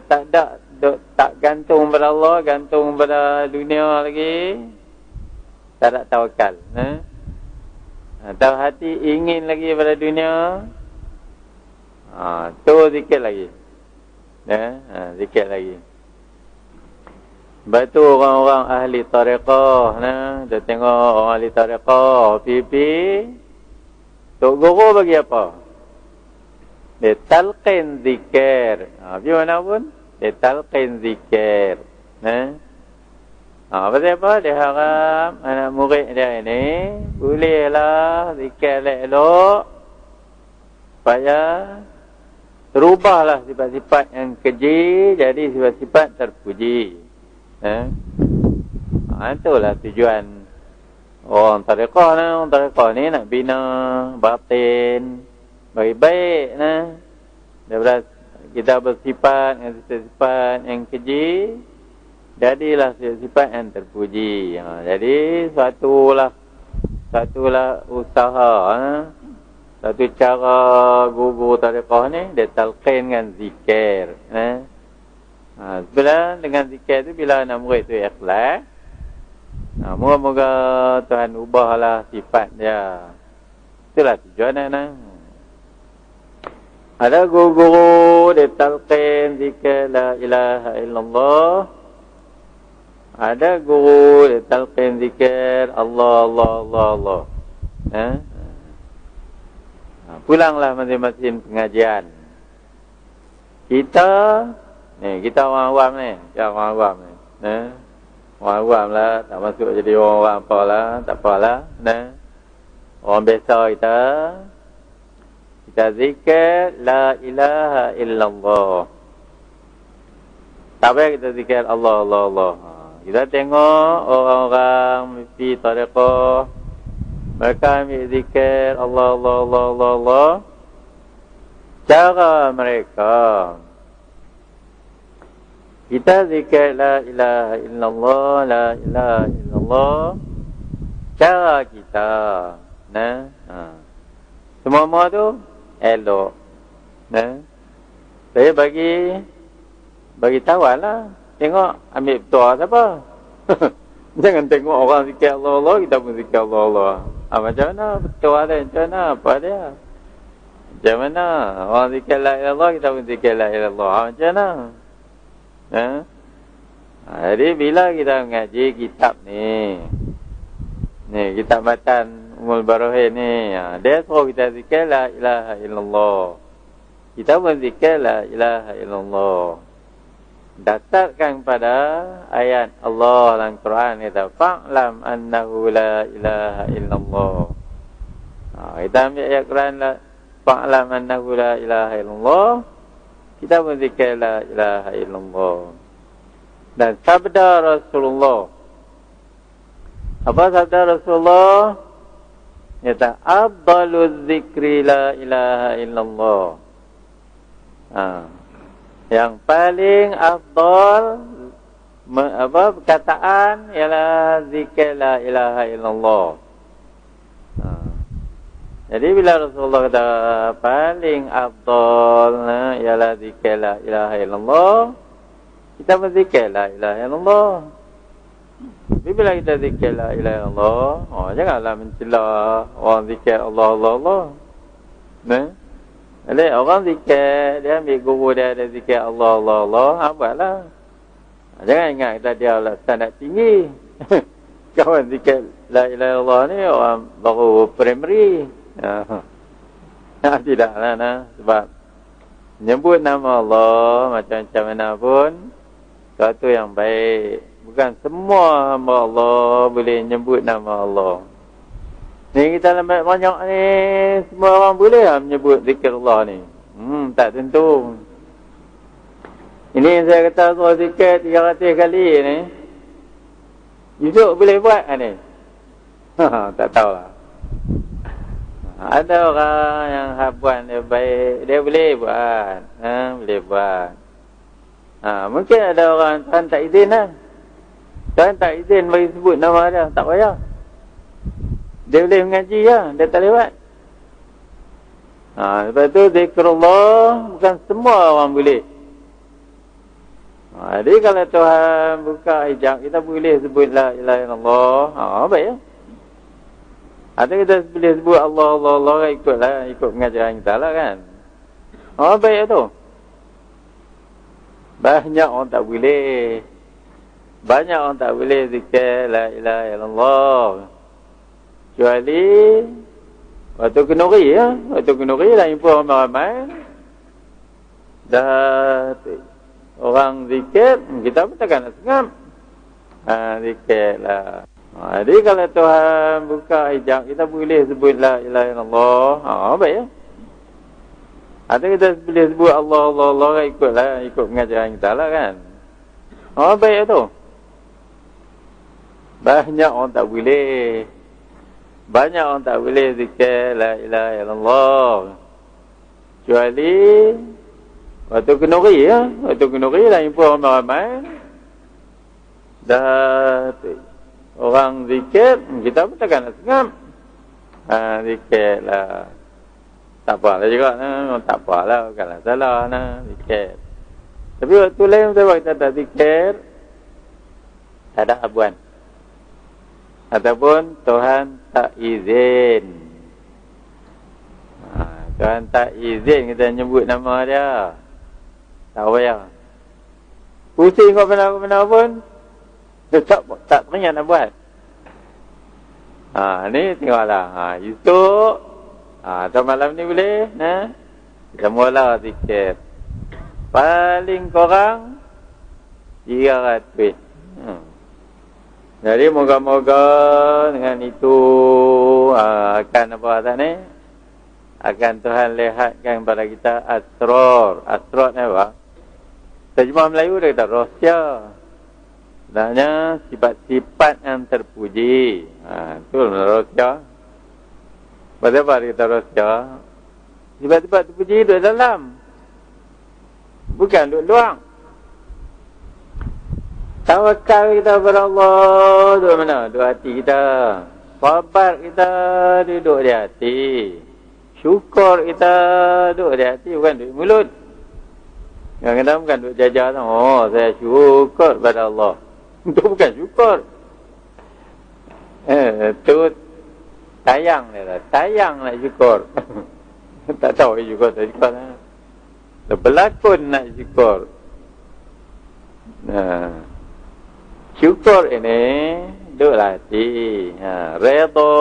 [SPEAKER 1] tak gantung pada Allah, gantung pada dunia lagi. Tak ada tawakal. Tahu hati ingin lagi pada dunia. Tu zikir lagi. Zikir lagi. Sebab tu orang-orang ahli tariqah, kita tengok orang ahli tariqah, pipi, Tok Guru bagi apa? Dia talqin zikir. Pergi mana pun, dia talqin zikir. Pasal apa? Dia harap anak murid dia ini, bolehlah zikir elok, supaya terubahlah sifat-sifat yang keji, jadi sifat-sifat terpuji. Itulah tujuan orang tariqah ni. Orang tariqah ni nak bina batin baik-baik daripada kita bersifat dengan sifat yang keji, jadilah sifat yang terpuji. Jadi satulah usaha, satu cara guru tariqah ni dia talqin dengan zikir. Sebenarnya dengan zikir tu bila anak murid tu ikhlas, moga-moga Tuhan ubahlah sifat dia. Itulah tujuannya. Ada guru-guru dia talqin zikir la ilaha illallah. Ada guru dia talqin zikir Allah Allah Allah Allah. Pulanglah masing-masing pengajian. Kita orang awam ni. Orang awam lah, tak masuk jadi orang apalah, tak apalah. Orang biasa kita zikir la ilaha illallah. Tak payah kita zikir Allah Allah Allah. Kita tengok orang-orang fi tariqah, mereka ambil zikir Allah Allah Allah Allah Allah. Cara mereka, kita zikir la ilaha illallah, la ilaha illallah. Cara kita, semua tu elok. Saya bagi tawar lah. Tengok ambil betul siapa. Jangan tengok orang zikir Allah Allah, kita pun zikir Allah Allah. Macam mana betul dia? Macam mana apa dia? Macam mana orang zikir la ilaha illallah, kita pun zikir la ilaha illallah. Macam mana? Jadi bila kita mengaji kitab ni kitab matan Ummul Barahin ni, dia suruh kita zikir la ilaha illallah. Kita pun zikir la ilaha illallah. Dasarkan pada ayat Allah dalam Quran, kata fa'lam annahu la ilaha illallah. Kita ambil ayat Quran la fa'lam annahu la ilaha illallah. Kita pun zikir la ilaha illallah. Dan sabda Rasulullah. Apa sabda Rasulullah? Kata afdaluz zikri la ilaha illallah. Yang paling afdal perkataan ialah zikir la ilaha illallah. Jadi bila Rasulullah kata paling afdal ialah zikir la ilaha illallah, kita berzikir la ilaha illallah. Tapi bila kita zikir la ilaha illallah, janganlah mencela orang zikir Allah Allah Allah. Jadi orang zikir, dia ambil guru dia ada zikir Allah Allah Allah, buatlah. Jangan ingat kita dia lah standard tinggi. Kawan zikir la ilaha illallah ni orang baru primary. Tidaklah sebab menyebut nama Allah macam-macam mana pun sesuatu yang baik. Bukan semua hamba Allah boleh menyebut nama Allah. Ni kita lambat banyak ni, semua orang boleh lah menyebut zikir Allah ni. Tak tentu. Ini saya kata suruh zikir 300 kali ni. Esok boleh buat ni. Tak tahulah. Ada orang yang habuan dia baik, dia boleh buat. Boleh buat. Mungkin ada orang Tuhan tak izin lah. Tuhan tak izin bagi sebut nama dia, tak payah. Dia boleh mengaji lah, dia tak lewat. Lepas tu zikrullah bukan semua orang boleh. Jadi kalau Tuhan buka hijab, kita boleh sebut la ilaha illallah. Baik ya. Atau kita boleh sebut Allah Allah Allah, ikut pengajaran kita lah kan. Baik tu. Banyak orang tak boleh. Banyak orang tak boleh zikir la ilaha illallah. Kecuali waktu kenuri ya. Waktu kenuri lah impun ramai-ramai. Dah orang zikir, kita pun takkan nak sengam. Zikir lah. Jadi kalau Tuhan buka hijab, kita boleh sebut la ilaha illallah. Baik ya. Atau kita boleh sebut Allah Allah Allah, ikut pengajaran kita lah kan. Baik tu. Banyak orang tak boleh. Banyak orang tak boleh zikir la ilaha illallah. Kecuali waktu kenuri ya. Waktu kenuri lah impun ramai-ramai. Dah orang zikir, kita pun takkan nak sengam. Zikir lah. Tak apalah juga. Tak apalah. Bukanlah salah. Zikir. Tapi waktu lain kita tak zikir, tak ada habuan. Ataupun Tuhan tak izin. Tuhan tak izin kita nyebut nama dia. Tak payah. Pusing kau benda-benda pun, tak teringat nak buat. Ni tengoklah. Esok, atau malam ni boleh. Kita mula zikir. Paling kurang 300. Jadi moga-moga dengan itu akan apa tak ni? Akan Tuhan lihatkan kepada kita asrar. Asrar ni apa? Terjemah Melayu dia kata rahsia. Sebenarnya sifat-sifat yang terpuji. Itu rahsia. Pasal apa dia kata rahsia? Sifat-sifat terpuji duduk dalam. Bukan duduk luang. Tawakal kita kepada Allah duduk mana? Duduk hati kita. Sabar kita duduk di hati. Syukur kita duduk di hati, bukan duduk mulut. Kadang-kadang bukan duduk jajar. Saya syukur kepada Allah. Itu bukan syukur. Itu tayang dia lah. Tayang nak syukur. Tak tahu syukur tak syukur. Berlakon nak syukur. Syukur ini duduklah hati. Redha,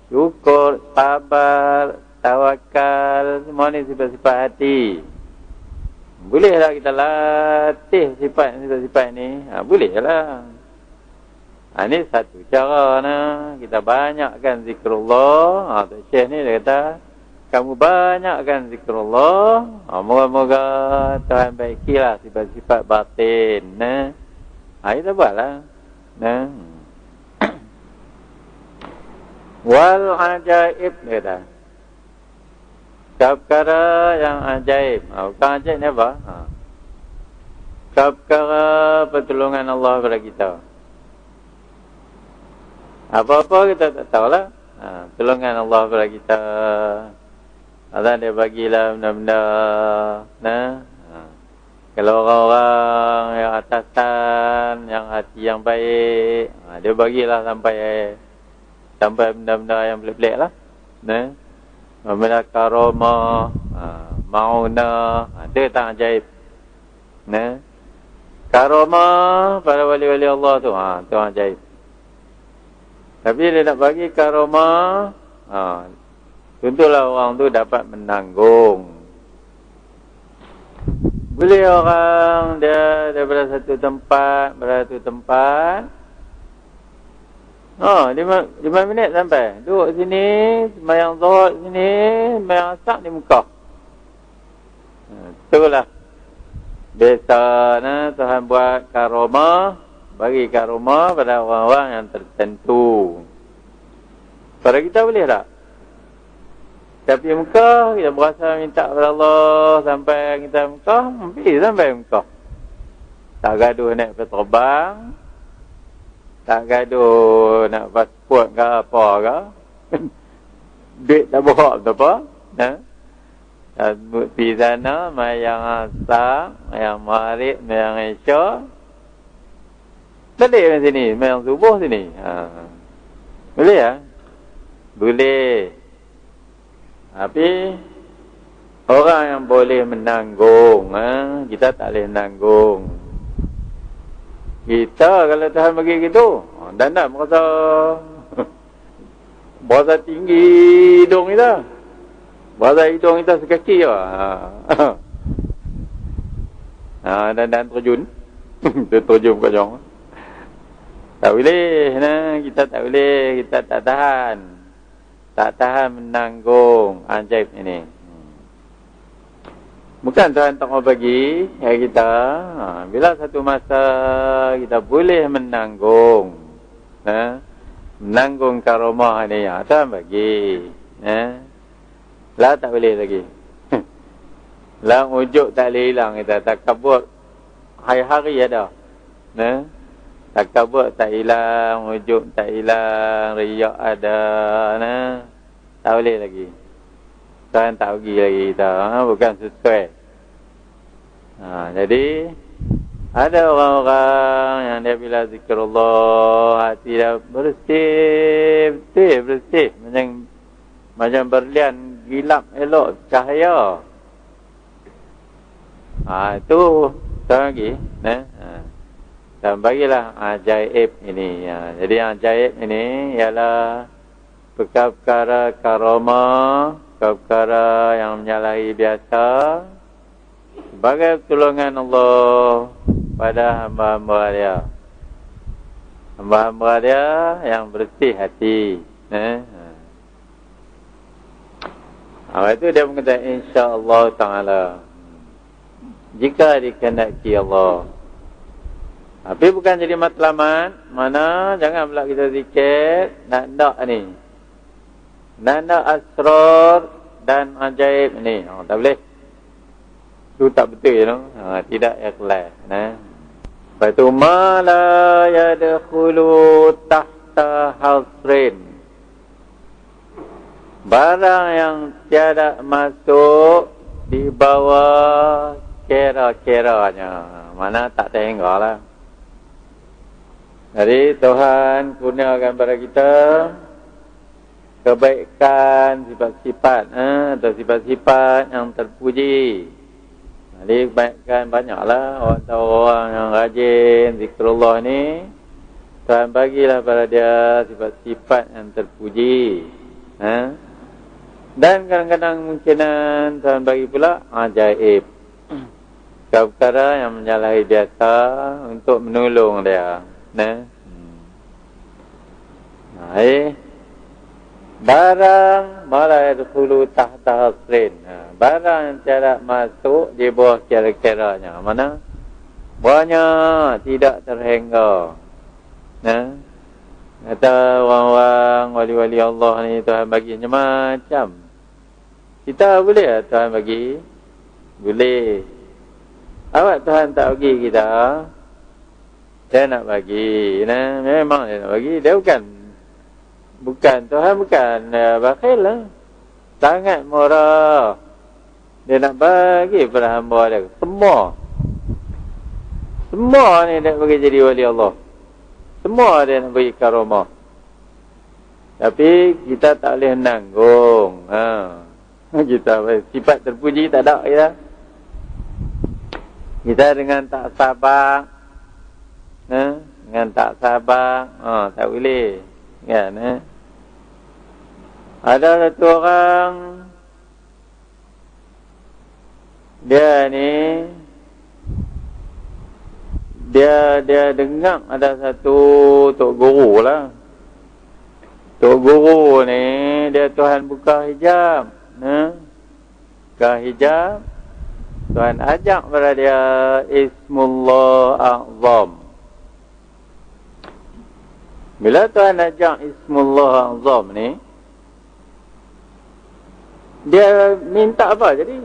[SPEAKER 1] syukur, sabar, tawakal, semua ni sifat-sifat hati. Bolehlah kita latih sifat-sifat ni. Bolehlah. Ini satu cara kita banyakkan zikrullah. Syekh ni dia kata, kamu banyakkan zikrullah. Moga-moga Tuhan baikilah sifat-sifat batin. Kita buatlah. Wal ajaib dia kata. Perkara yang ajaib. Bukan ajaib ni apa? Perkara pertolongan Allah kepada kita. Apa-apa kita tak tahulah. Pertolongan Allah kepada kita. Allah dia bagilah benda-benda. Kalau orang-orang yang atasan, yang hati yang baik, dia bagilah sampai benda-benda yang pelik-pelik lah. Benda karomah, mauna, dia tak ajaib. Karomah pada wali-wali Allah tu, tu ajaib. Tapi dia nak bagi karomah, tentulah orang tu dapat menanggung. Boleh orang dia daripada satu tempat, berada satu tempat. 5 minit sampai. Duduk sini, sembahyang zuhur sini, sembahyang asar di Mekah. Itulah. Biasa Tuhan buat karomah, bagi karomah pada orang-orang yang tertentu. Pada kita boleh tak? Tapi Mekah, kita berasa minta kepada Allah sampai kita Mekah, pergi sampai Mekah. Tak gaduh naik terbang, tak gaduh nak pasport ke apa ke. Duit tak berhak apa. Pergi sana, mayang asar, mayang maghrib, mayang isya. Balik ke sini, mayang subuh sini. Boleh ya? Boleh. Tapi orang yang boleh menanggung, kita tak boleh menanggung. Kita kalau Tuhan bagi gitu, dan tak merasa tinggi hidung kita. Merasa hidung kita sekaki je. Dan terjun. Terjun ke jong. Tak boleh, kita tak boleh, kita tak tahan. Tak tahan menanggung ajaib ini. Bukan Tuhan tak mau bagi kita. Bila satu masa kita boleh menanggung, menanggung karomah ini, Tuhan bagi. Lah tak boleh lagi. Lah ujuk tak boleh hilang kita. Tak kabut hari-hari ada. Takabur tak hilang, wujud tak hilang, riak ada, tak boleh lagi. Tuhan tak bagi lagi kita, bukan sesuai. Jadi ada orang-orang yang dia bila zikrullah, hati dia bersih, bersih, macam berlian, gilap, elok, cahaya. Itu Tuhan bagi, dan bagilah ajaib ini. Jadi ajaib ini ialah perkara karomah, perkara yang menyalahi biasa, sebagai pertolongan Allah pada hamba-hamba dia. Hamba-hamba dia yang bersih hati. Itu dia berkata insya-Allah Ta'ala, jika dikehendaki Allah. Tapi bukan jadi matlamat. Mana jangan pula kita zikir nak ni. Nak asrar dan ajaib ni. Tak boleh. Itu tak betul, tidak ikhlas. Lepas tu ma la yadkhulu tahta hasrin. Barang yang tiada masuk di bawah kira-kiranya. Mana tak terhingga lah. Jadi Tuhan kurniakan kepada kita kebaikan, sifat-sifat atau sifat-sifat yang terpuji. Jadi kebaikan banyaklah. Orang-orang yang rajin zikrullah ni, Tuhan bagilah pada dia sifat-sifat yang terpuji. Dan kadang-kadang mungkinan Tuhan bagi pula ajaib, perkara yang menyalahi biasa untuk menolong dia. Barang malah yadkhulu tahta hasrin. Barang yang tidak masuk di bawah kira-kiranya. Mana? Banyak tidak terhingga. Kata orang-orang wali-wali Allah ni Tuhan bagi macam. Kita boleh tak Tuhan bagi? Boleh. Awak Tuhan tak bagi kita, dia nak bagi. Nah, memang dia nak bagi. Dia bukan Tuhan bukan bakhil lah. Sangat murah. Dia nak bagi pada hamba dia. Semua ni dia bagi jadi wali Allah. Semua dia nak bagi karamah. Tapi kita tak boleh nanggung. Kita sifat terpuji tak ada kita. Kita dengan tak sabar. Dengan tak sabar. Tak boleh. Kan? Ada satu orang. Dia ni. Dia dengar ada satu tok guru lah. Tok guru ni dia Tuhan buka hijab. Buka hijab. Tuhan ajak pada dia Ismullah A'zam. Bila Tuhan ajak Ismullah A'zam ni, dia minta apa jadi?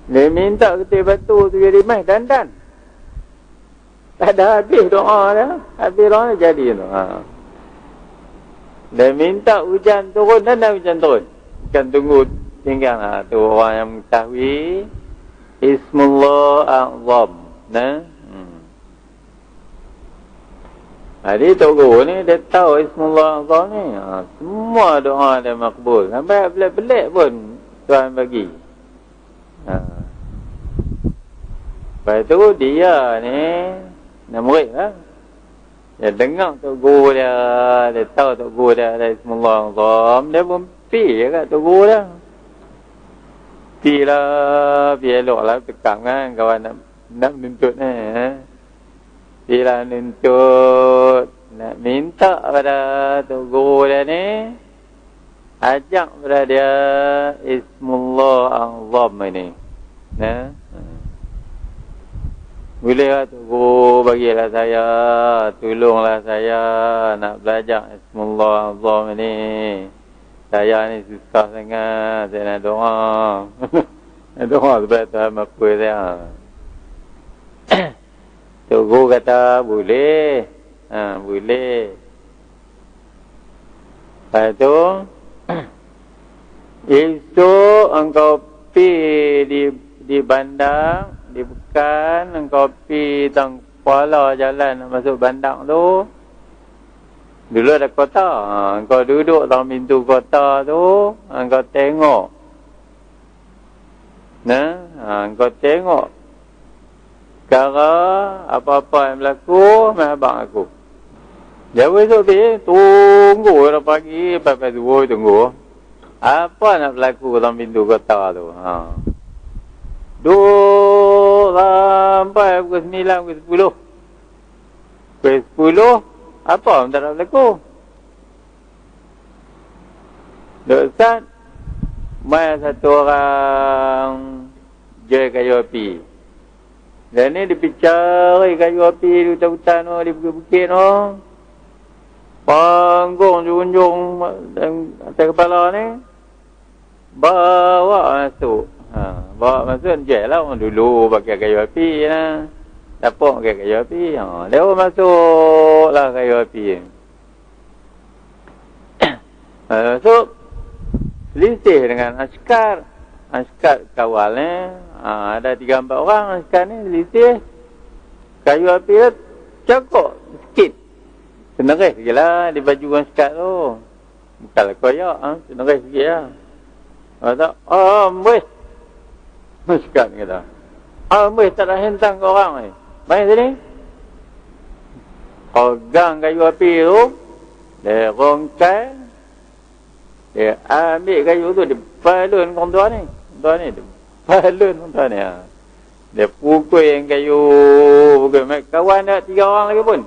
[SPEAKER 1] Dia minta ketik batu tu jadi mai dandan. Tak ada habis doa dah. Habis doa dah jadi tu. Dia minta hujan turun dan hujan turun. Bukan tunggu tinggal tu orang yang mengetahui Ismullah A'zam. Jadi Tok Guru ni dia tahu Ismullah A'zam ni. Semua doa dia makbul. Sampai pelik-pelik pun Tuhan bagi. Lepas tu dia ni nak murid lah. Dia dengar Tok Guru dia. Dia tahu Tok Guru dia ada Ismullah A'zam. Dia pun pergi kat Tok Guru dia. Pergi elok lah. Tekam kan kawan nak menuntut ni. Pergilah menuntut. Nak minta pada Tok Guru dia ni. Ajak pada dia Ismullah A'zam ini. Boleh lah Tok Guru bagilah saya, tolonglah saya nak belajar Ismullah A'zam ini. Saya ni susah sangat, saya nak doa. Nak doa supaya Tuhan mampu saya. Tok Guru kata boleh. Boleh. Lepas tu esok engkau pergi di bandar, di Pekan, engkau pergi tang kepala jalan nak masuk bandar tu. Dulu ada kota. Engkau duduk dalam pintu kota tu, engkau tengok. Engkau tengok perkara apa-apa yang berlaku, mai abang aku. Dia besok pergi, tunggu dah pagi, sampai subuh tunggu. Apa nak berlaku dalam pintu kota tu? Duduk sampai pukul 9, pukul 10. Pukul 10, apa pun tak nak berlaku. Duk start, mai satu orang jual kayu api. Dan ni dia pergi cari kayu api di hutan-hutan tu, di bukit-bukit tu. Panggung junjung atas kepala ni. Bawa masuk. Bawa masuk, jual lah orang dulu pakai kayu api lah. Dapat pakai kayu api. Dia pun masuk lah kayu api. Masuk. Selisih dengan askar. Askar kawal ni. Ada 3-4 orang askar ni selisih. Kayu api tu cakap sikit. Seneris sikit lah di baju askar tu. Bukanlah koyak. Seneris sikit lah. Kata, boleh. Askar ni kata. Boleh tak nak hentang ke orang ni. Main sini. Pegang kayu api tu. Dia rongkai. Dia ambil kayu tu. Dia balun orang tua ni. Tua ni. Dia balun orang tua ni. Dia pukul yang kayu. Pukul. Kawan ada 3 orang lagi pun.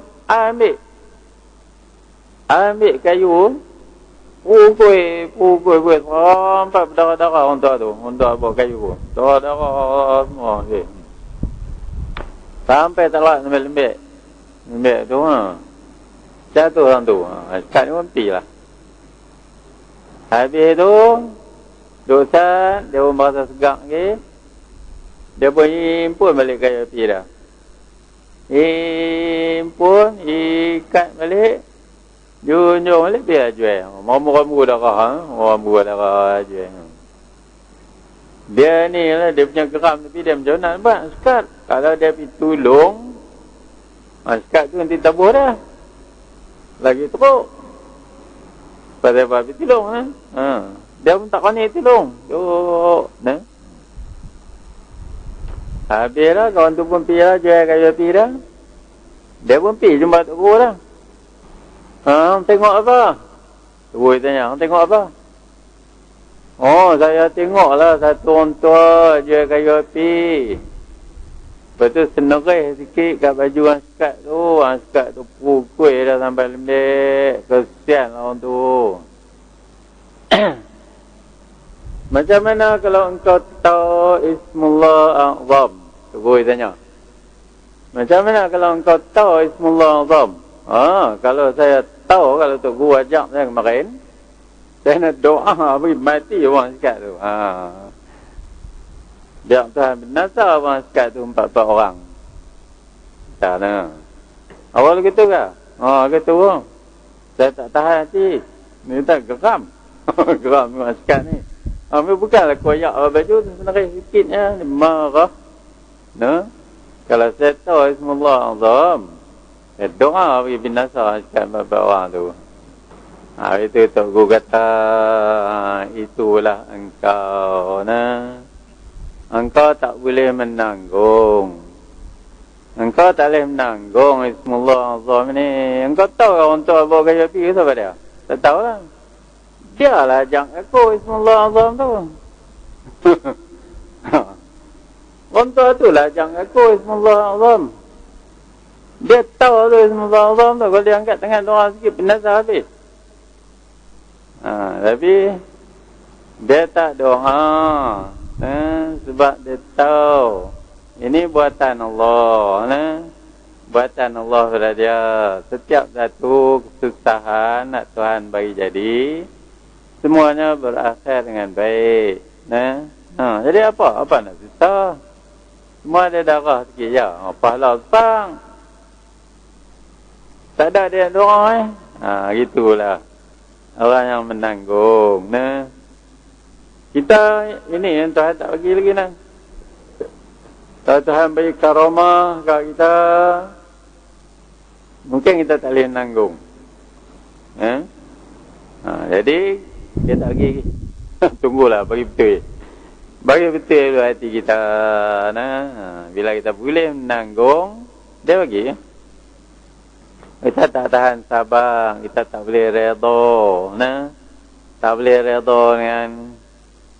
[SPEAKER 1] Ambil kayu. Pukul. Sampai berdarah-darah orang tua tu. Orang tua bawa kayu pun. Darah-darah semua. Okay. Sampai tak lewat lembik-lembik. Ambil tu jatuh orang tu. Sekat ni pun pi lah. Habis tu dosa dia pun merasa segak lagi. Dia pun himpun balik kayu api dah. Himpun, ikat balik. Junjung balik dia jual. Rambu-rambu darah. Rambu darah jual. Dia ni lah, dia punya geram tapi dia macam nak nampak sekat. Kalau dia pergi tolong, sekat tu nanti tabuh dah. Lagi teruk. Pasal apa pergi tolong kan? Dia pun tak kena tolong. Duk. Habis lah, kawan tu pun pergi lah, jual kayu api dah. Dia pun pergi jumpa Tok Guru dah. Tengok apa? Tok Guru tanya, tengok apa? Oh, saya tengoklah satu orang tua jual kayu api. Lepas tu senerih sikit kat baju orang sekat tu. Orang sekat tu pukul dah sampai lembek. Kesian lah orang tu. Macam mana kalau engkau tahu Ismullah A'zam? Tok Guru tanya. Macam mana kalau engkau tahu Ismullah A'zam? Kalau saya tahu, kalau Tok Guru ajak saya kemarin, saya nak doa bagi mati orang sekat tu. Biar Tuhan binasa orang sekat tu 4 orang. Tak nak. Awal gitu ke? Gitu pun. Saya tak tahan hati. Ni tak geram. Geram orang sekat ni. Bukanlah koyak baju tu sebenarnya sikitnya. Dia marah. Kalau saya tahu Ismullah Azam, saya doa bagi binasa sekat 4 orang tu. Itu Tok Guru kata, itulah engkau. Engkau tak boleh menanggung. Engkau tak boleh menanggung Ismullah Azam ni. Engkau tahu orang tua bawa kayu api ke siapa dia? Tak tahu lah. Dia lah ajak aku Ismullah Azam tu. Orang tua tu lah ajak aku Ismullah Azam. Dia tahu tu Ismullah Azam tu. Kalau dia angkat tangan orang sikit, binasa habis. Tapi dia tak doa. Sebab dia tahu ini buatan Allah. Buatan Allah pada dia. Setiap satu kesusahan nak Tuhan bagi jadi, semuanya berakhir dengan baik. Jadi apa nak susah? Semua ada darah sikit je. Pahala besar. Tak ada dia doa. Gitulah orang yang menanggung. Kita ini yang Tuhan tak bagi lagi nak. Kalau Tuhan bagi karamah kat kita, mungkin kita tak boleh menanggung. Jadi dia tak bagi. Tunggulah bagi betul. Bagi betul dulu hati kita. Bila kita boleh menanggung, dia bagi. Kita tak tahan sabar, kita tak boleh redha. Tak boleh redha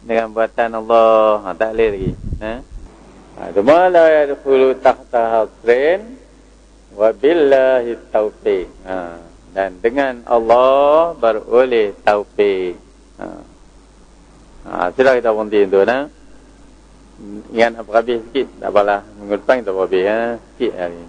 [SPEAKER 1] dengan buatan Allah. Tak boleh lagi. Cuma la yadkhulu tahta hasrin wa billahi taufiq. Dan dengan Allah beroleh taufik. Sudah kita berhenti tu. Ingat apa habis sikit, tak apalah. Minggu depan kita habis. Sikit hari.